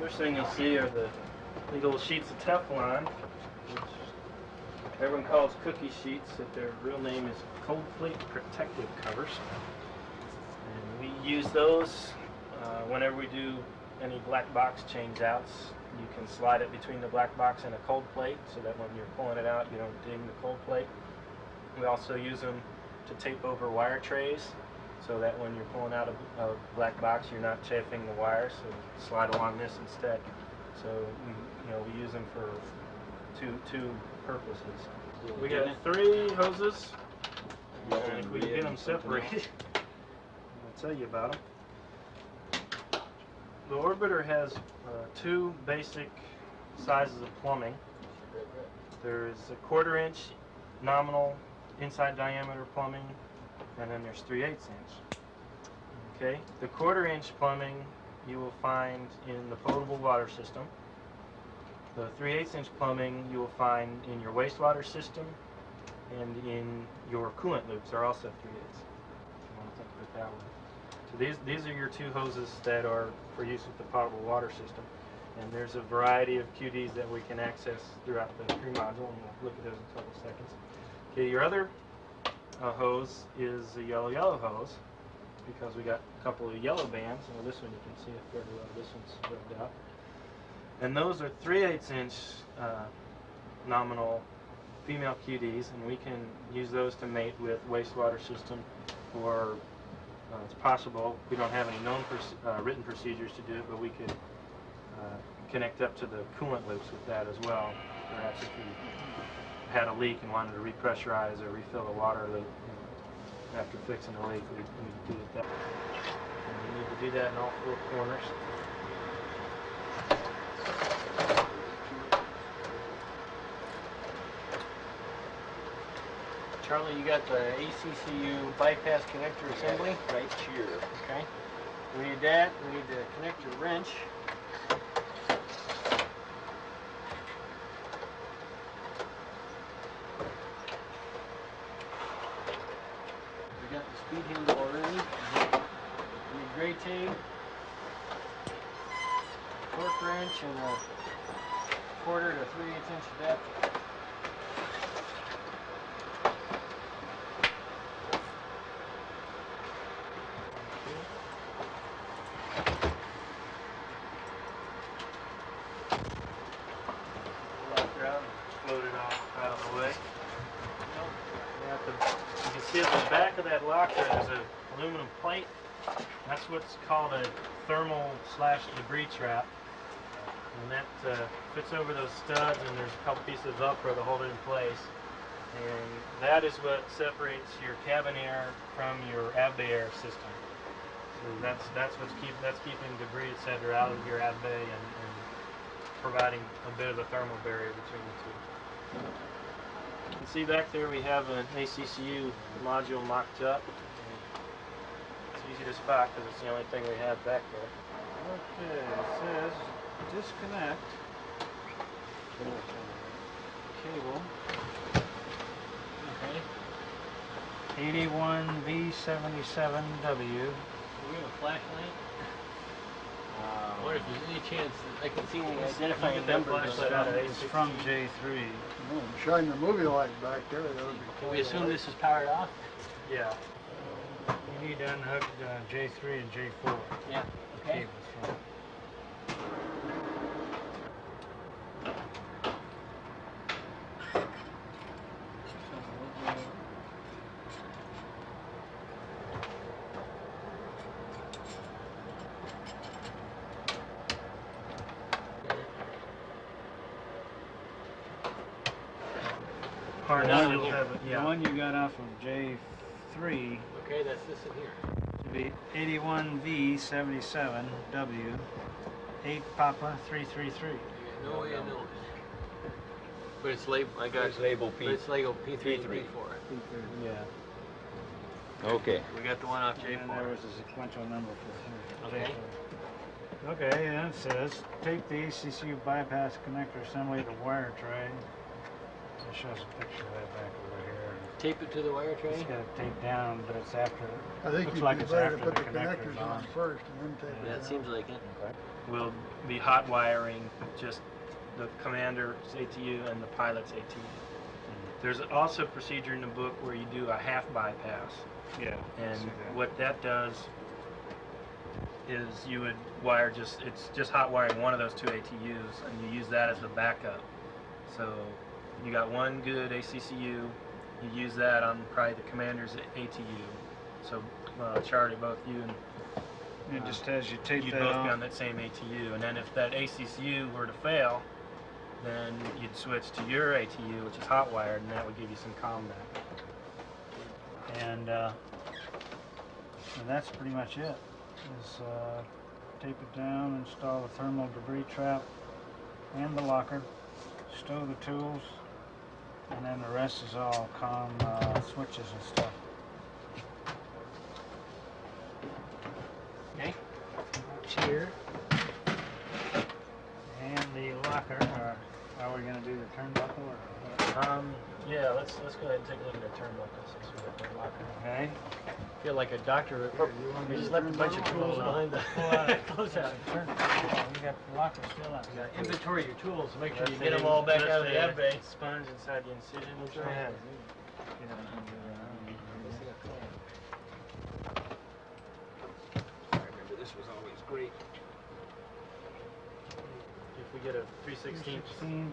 First thing you'll see are the little sheets of Teflon, which everyone calls cookie sheets, but their real name is cold plate protective covers. And we use those whenever we do any black box change outs. You can slide it between the black box and a cold plate so that when you're pulling it out you don't ding the cold plate. We also use them to tape over wire trays so that when you're pulling out a black box you're not chafing the wires, so slide along this instead. So we use them for two purposes. We got 3 hoses, and if we can get them separated, I'll tell you about them. The Orbiter has 2 basic sizes of plumbing. There's a 1/4 inch nominal inside diameter plumbing, and then there's 3/8 inch. Okay, the 1/4 inch plumbing you will find in the potable water system. The 3/8 inch plumbing you will find in your wastewater system and in your coolant loops are also 3/8. If you want to think of it that way. So these are your 2 hoses that are for use with the potable water system. And there's a variety of QDs that we can access throughout the tree module, and we'll look at those in a couple of seconds. Okay, your other hose is a yellow hose, because we got a couple of yellow bands. Well, this one you can see it fairly well. This one's rubbed out. And those are 3/8 inch nominal female QDs, and we can use those to mate with wastewater system, or it's possible, we don't have any known written procedures to do it, but we could connect up to the coolant loops with that as well. Perhaps if you had a leak and wanted to repressurize or refill the water after fixing a leak, we could do it that way. And you need to do that in all 4 corners. Charlie, you got the ACCU bypass connector assembly? Right here. Okay. We need that. We need to connect your wrench. We got the speed handle already. We need gray tape, torque wrench, and a 1/4 to 3/8 inch adapter. Float it off out of the way. You can see at the back of that locker there's an aluminum plate. That's what's called a thermal / debris trap. And that fits over those studs, and there's a couple pieces of Velcro to hold it in place. And that is what separates your cabin air from your ab bay air system. So that's keeping debris, etc., out of your ab bay and providing a bit of a thermal barrier between the 2. You can see back there we have an ACCU module mocked up. It's easy to spot because it's the only thing we have back there. Okay, it says disconnect cable. Okay. 81V77W. Do we have a flashlight? I wonder if there's any chance that I can see the identifying number. It's from J3. Oh, shine the movie light back there. That would be Can we assume this is powered off? Yeah. You need to unhook J3 and J4 Yeah. Okay. cables from. The one you got off of J3 Okay, that's this in here. would be 81V77W 8 Papa 333. No way I know it. But it's labeled. I got It's labeled P. But it's labeled P3 P3. for it. Yeah. Okay. We got the one off And then there J4. was a sequential number for Okay. J4. Okay, and it says take the ACCU bypass connector assembly to wire tray. It shows a picture of that back over here. Tape it to the wire tray? It's got it taped down, but it's after. I think looks you'd like be it's better to after put the connector's connectors on first and then tape Yeah, it it down. seems like it. We'll be hot wiring just the commander's ATU and the pilot's ATU. There's also a procedure in the book where you do a half bypass. Yeah. I And see that. what that does is you would wire it's just hot wiring one of those two ATUs, and you use that as the backup. So you got one good ACCU, you use that on probably the commander's ATU. So Charlie, both you and just as you tape you'd that both be on. on that same ATU, and then if that ACCU were to fail, then you'd switch to your ATU, which is hot wired, and that would give you some combat. And that's pretty much it. Is tape it down, install the thermal debris trap and the locker, stow the tools, and then the rest is all comm switches and stuff. Okay. Here. And the locker. Are we going to do the turnbuckle or what? Yeah, let's go ahead and take a look at our turnbuckle since we got that locker. Okay. I feel like a doctor. We just left a bunch of tools behind the closeout. You got the locker still on. You got to inventory your tools to make sure you That's get it. them all back Just out of the a ab bay. Sponge inside the incision. That's Yeah. right. I remember this was always great. If we get a 3/16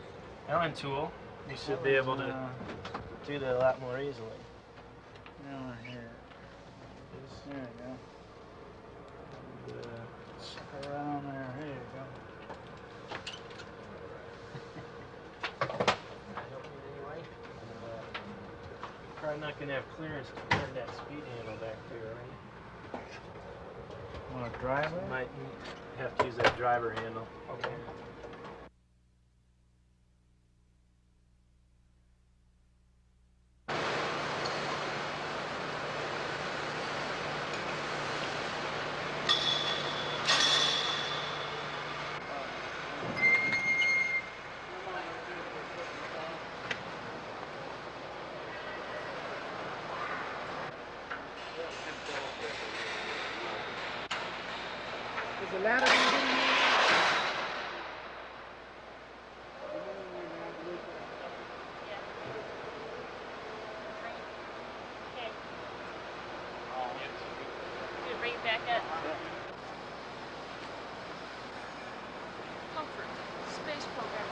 Allen tool, you should be able to do that a lot more easily. Down here. There you go. Suck it right on there. There you go. Probably not going to have clearance to turn that speed handle back there, right? Want to drive You it? might have to use that driver handle. Okay. Is the ladder going to get in there? You bring it back up. Comfort. Space program.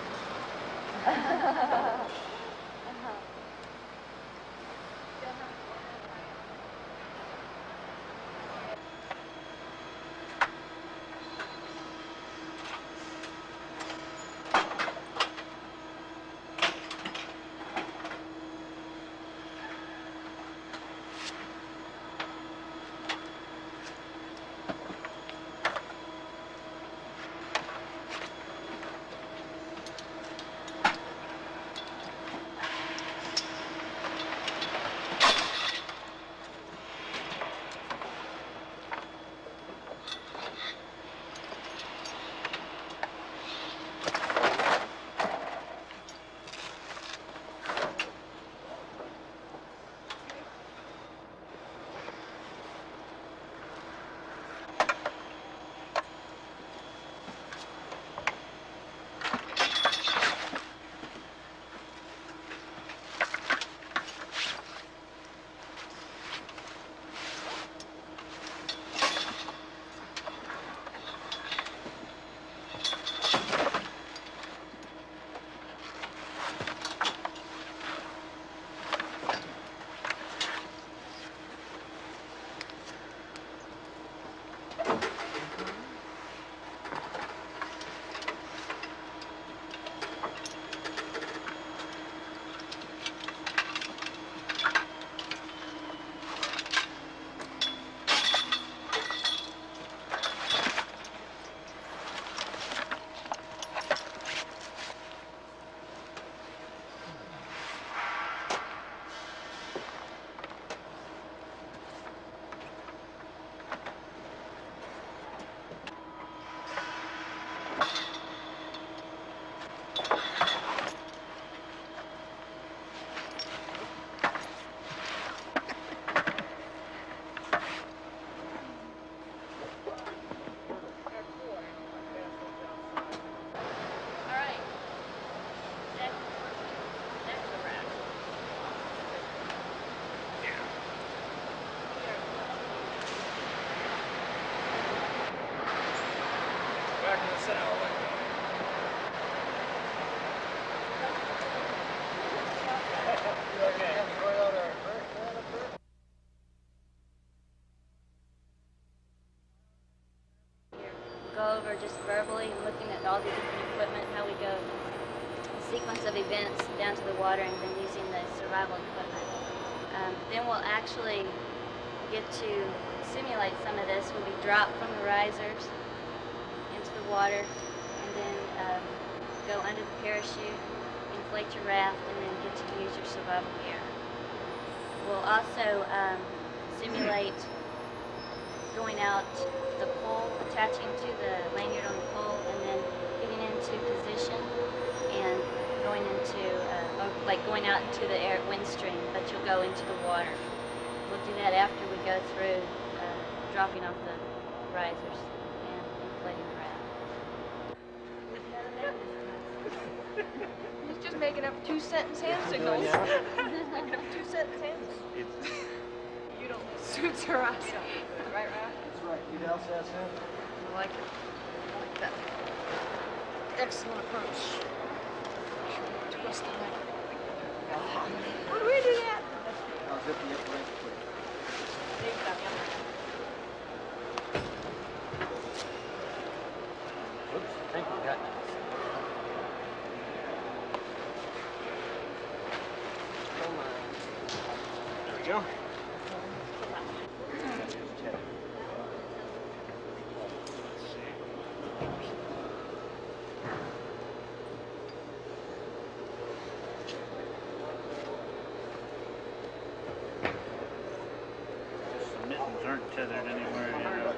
set out like that. Go over just verbally, looking at all the different equipment, how we go sequence of events down to the water, and then using the survival equipment. Then we'll actually get to simulate some of this. We'll be dropped from the risers into the water, and then go under the parachute, inflate your raft, and then get to use your survival gear. We'll also simulate going out the pole, attaching to the lanyard on the pole, and then getting into position and going into, like going out into the air wind stream, but you'll go into the water. We'll do that after we go through dropping off the risers and inflating the raft. He's just making up 2-sentence hand signals. Making up 2-sentence hand signals. You don't suits her eyes. Right, Ralph? That's right. You else ask him? I like it. I like that. Excellent approach. Twist the leg. Where do we do that? I'll zip the up right quick. There you go. Oops, thank you. Got There we go. The mittens aren't tethered anywhere, you know.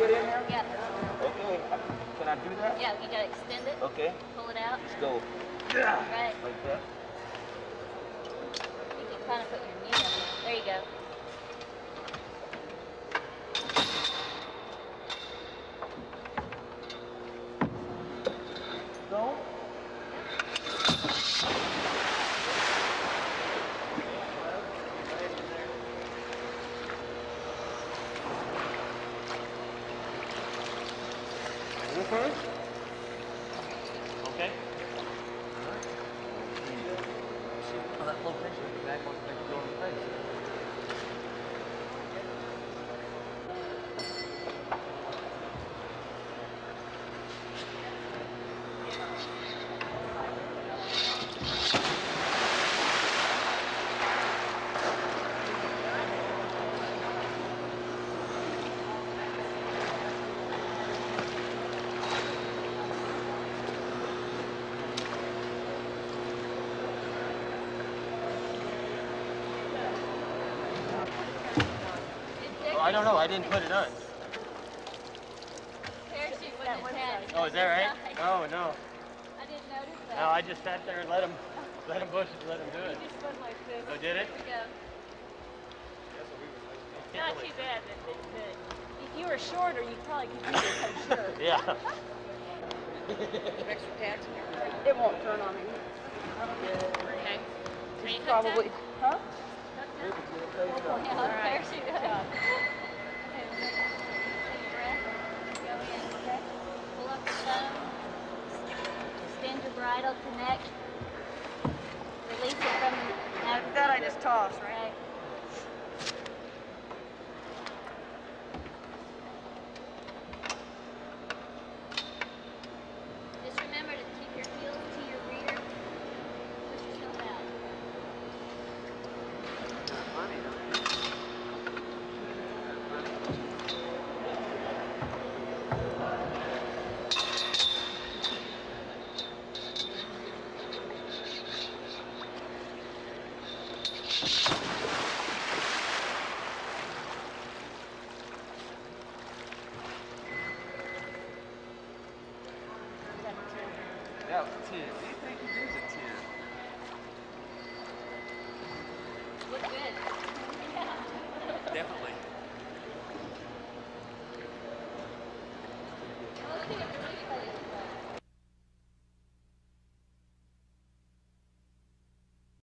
get in there? Yeah. Okay. Can I do that? Yeah, you gotta extend it. Okay. Pull it out. Let's go. Right. Like that. You can kind of put your knee on there. There you go. Go. Okay. Oh, that location will be back once they go in place. Oh, I don't know. I didn't put it on. Parachute wasn't attached. Oh, is that right? Inside. Oh no. I didn't notice that. No, I just sat there and let him push it, let him do it. You just went like this. Oh, did it? Here we go. Not too bad, but if you were shorter, you probably could do this, I'm sure. Yeah. Extra tax. It won't turn on me. Okay. Are you Probably. Huh? Yeah, All right. parachute. Good job. Take a breath. Go in. Okay. Pull up the phone. Extend your bridle to neck. Release it from the nav. That I just tossed, right? Right. Just remember to keep your heels to your rear. Push yourself out.